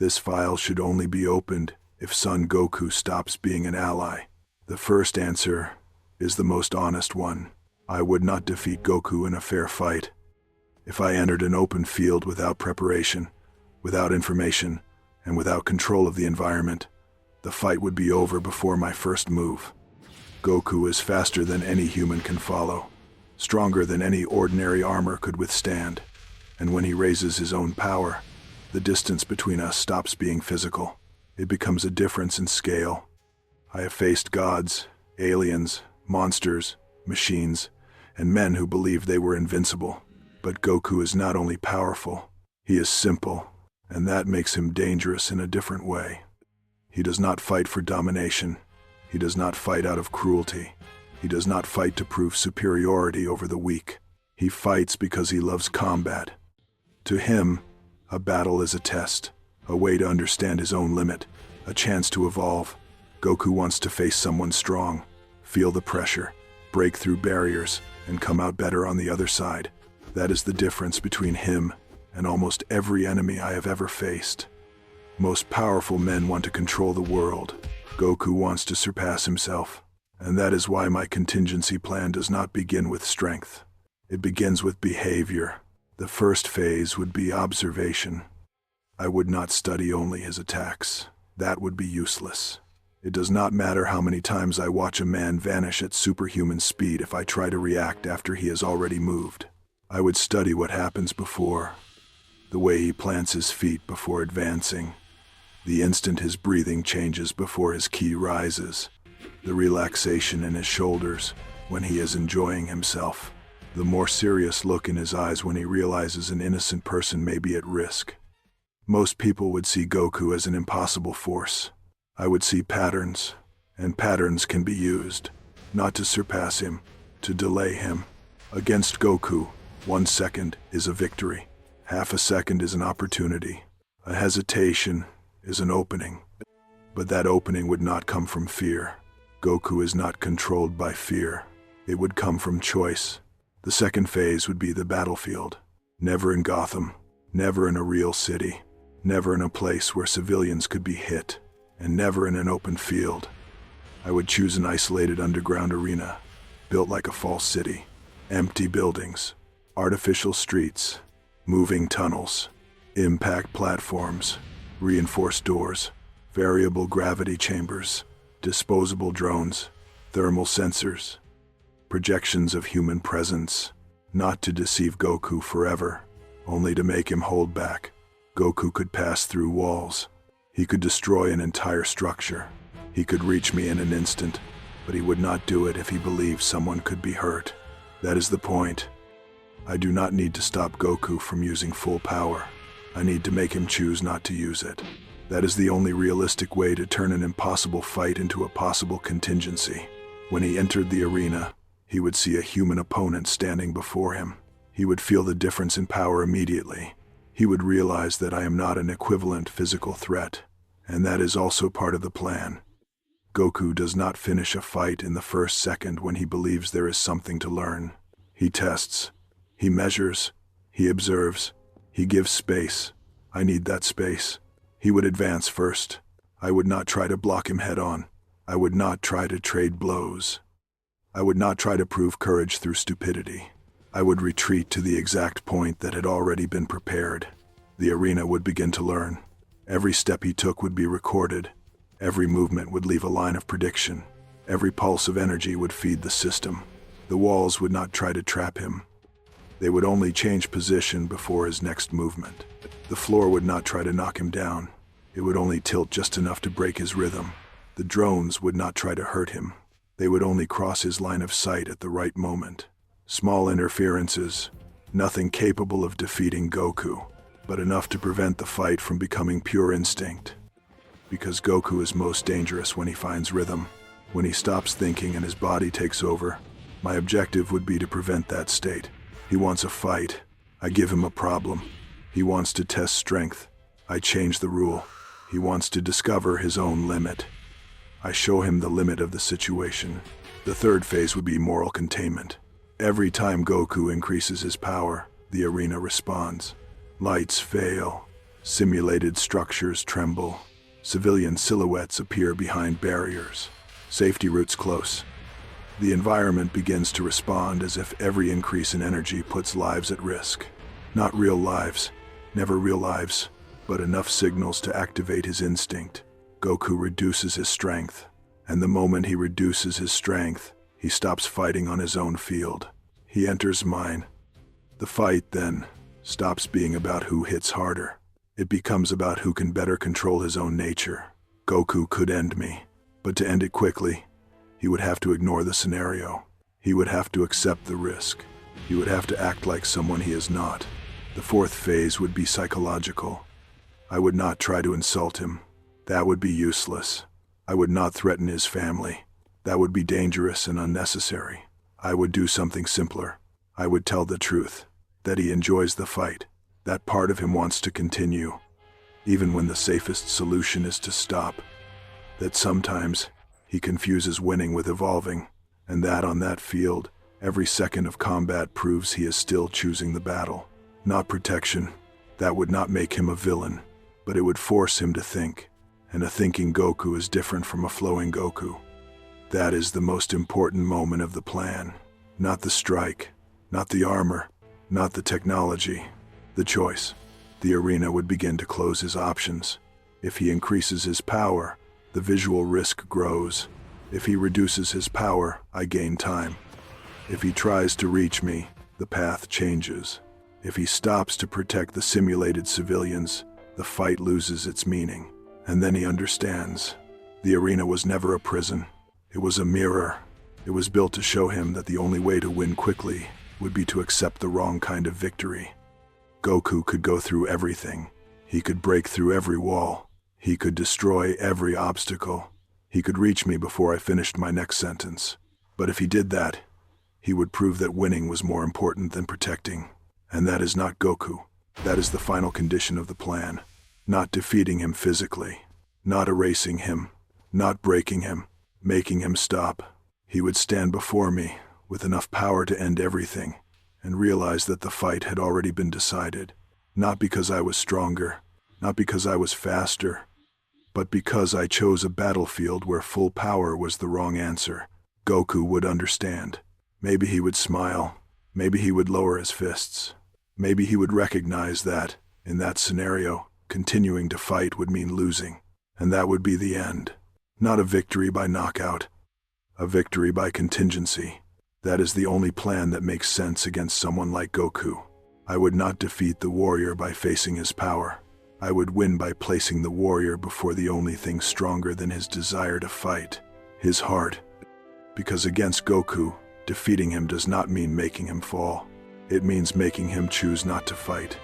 This file should only be opened if Son Goku stops being an ally. The first answer is the most honest one. I would not defeat Goku in a fair fight. If I entered an open field without preparation, without information, and without control of the environment, the fight would be over before my first move. Goku is faster than any human can follow, stronger than any ordinary armor could withstand, and when he raises his own power, the distance between us stops being physical. It becomes a difference in scale. I have faced gods, aliens, monsters, machines, and men who believed they were invincible. But Goku is not only powerful, he is simple, and that makes him dangerous in a different way. He does not fight for domination. He does not fight out of cruelty. He does not fight to prove superiority over the weak. He fights because he loves combat. To him, a battle is a test, a way to understand his own limit, a chance to evolve. Goku wants to face someone strong, feel the pressure, break through barriers, and come out better on the other side. That is the difference between him and almost every enemy I have ever faced. Most powerful men want to control the world. Goku wants to surpass himself. And that is why my contingency plan does not begin with strength. It begins with behavior. The first phase would be observation. I would not study only his attacks. That would be useless. It does not matter how many times I watch a man vanish at superhuman speed if I try to react after he has already moved. I would study what happens before. The way he plants his feet before advancing. The instant his breathing changes before his ki rises. The relaxation in his shoulders when he is enjoying himself. The more serious look in his eyes when he realizes an innocent person may be at risk. Most people would see Goku as an impossible force. I would see patterns, and patterns can be used, not to surpass him, to delay him. Against Goku, 1 second is a victory. Half a second is an opportunity. A hesitation is an opening. But that opening would not come from fear. Goku is not controlled by fear. It would come from choice. The second phase would be the battlefield. Never in Gotham, never in a real city, never in a place where civilians could be hit, and never in an open field. I would choose an isolated underground arena, built like a false city. Empty buildings, artificial streets, moving tunnels, impact platforms, reinforced doors, variable gravity chambers, disposable drones, thermal sensors, projections of human presence, not to deceive Goku forever, only to make him hold back. Goku could pass through walls. He could destroy an entire structure. He could reach me in an instant, but he would not do it if he believed someone could be hurt. That is the point. I do not need to stop Goku from using full power. I need to make him choose not to use it. That is the only realistic way to turn an impossible fight into a possible contingency. When he entered the arena, he would see a human opponent standing before him. He would feel the difference in power immediately. He would realize that I am not an equivalent physical threat, and that is also part of the plan. Goku does not finish a fight in the first second when he believes there is something to learn. He tests, he measures, he observes, he gives space. I need that space. He would advance first. I would not try to block him head on. I would not try to trade blows. I would not try to prove courage through stupidity. I would retreat to the exact point that had already been prepared. The arena would begin to learn. Every step he took would be recorded. Every movement would leave a line of prediction. Every pulse of energy would feed the system. The walls would not try to trap him. They would only change position before his next movement. The floor would not try to knock him down. It would only tilt just enough to break his rhythm. The drones would not try to hurt him. They would only cross his line of sight at the right moment. Small interferences, nothing capable of defeating Goku, but enough to prevent the fight from becoming pure instinct. Because Goku is most dangerous when he finds rhythm, when he stops thinking and his body takes over. My objective would be to prevent that state. He wants a fight. I give him a problem. He wants to test strength. I change the rule. He wants to discover his own limit. I show him the limit of the situation. The third phase would be moral containment. Every time Goku increases his power, the arena responds. Lights fail. Simulated structures tremble. Civilian silhouettes appear behind barriers. Safety routes close. The environment begins to respond as if every increase in energy puts lives at risk. Not real lives, never real lives, but enough signals to activate his instinct. Goku reduces his strength, and the moment he reduces his strength, he stops fighting on his own field. He enters mine. The fight, then, stops being about who hits harder. It becomes about who can better control his own nature. Goku could end me, but to end it quickly, he would have to ignore the scenario. He would have to accept the risk. He would have to act like someone he is not. The fourth phase would be psychological. I would not try to insult him. That would be useless. I would not threaten his family. That would be dangerous and unnecessary. I would do something simpler. I would tell the truth, that he enjoys the fight. That part of him wants to continue, even when the safest solution is to stop. That sometimes he confuses winning with evolving, and that on that field, every second of combat proves he is still choosing the battle. Not protection. That would not make him a villain, but it would force him to think. And a thinking Goku is different from a flowing Goku. That is the most important moment of the plan. Not the strike, not the armor, not the technology. The choice. The arena would begin to close his options. If he increases his power, the visual risk grows. If he reduces his power, I gain time. If he tries to reach me, the path changes. If he stops to protect the simulated civilians, the fight loses its meaning. And then he understands. The arena was never a prison. It was a mirror. It was built to show him that the only way to win quickly would be to accept the wrong kind of victory. Goku could go through everything. He could break through every wall. He could destroy every obstacle. He could reach me before I finished my next sentence. But if he did that, he would prove that winning was more important than protecting. And that is not Goku. That is the final condition of the plan. Not defeating him physically. Not erasing him. Not breaking him. Making him stop. He would stand before me with enough power to end everything, and realize that the fight had already been decided. Not because I was stronger, not because I was faster, but because I chose a battlefield where full power was the wrong answer. Goku would understand. Maybe he would smile. Maybe he would lower his fists. Maybe he would recognize that, in that scenario, continuing to fight would mean losing. And that would be the end. Not a victory by knockout. A victory by contingency. That is the only plan that makes sense against someone like Goku. I would not defeat the warrior by facing his power. I would win by placing the warrior before the only thing stronger than his desire to fight, his heart. Because against Goku, defeating him does not mean making him fall. It means making him choose not to fight.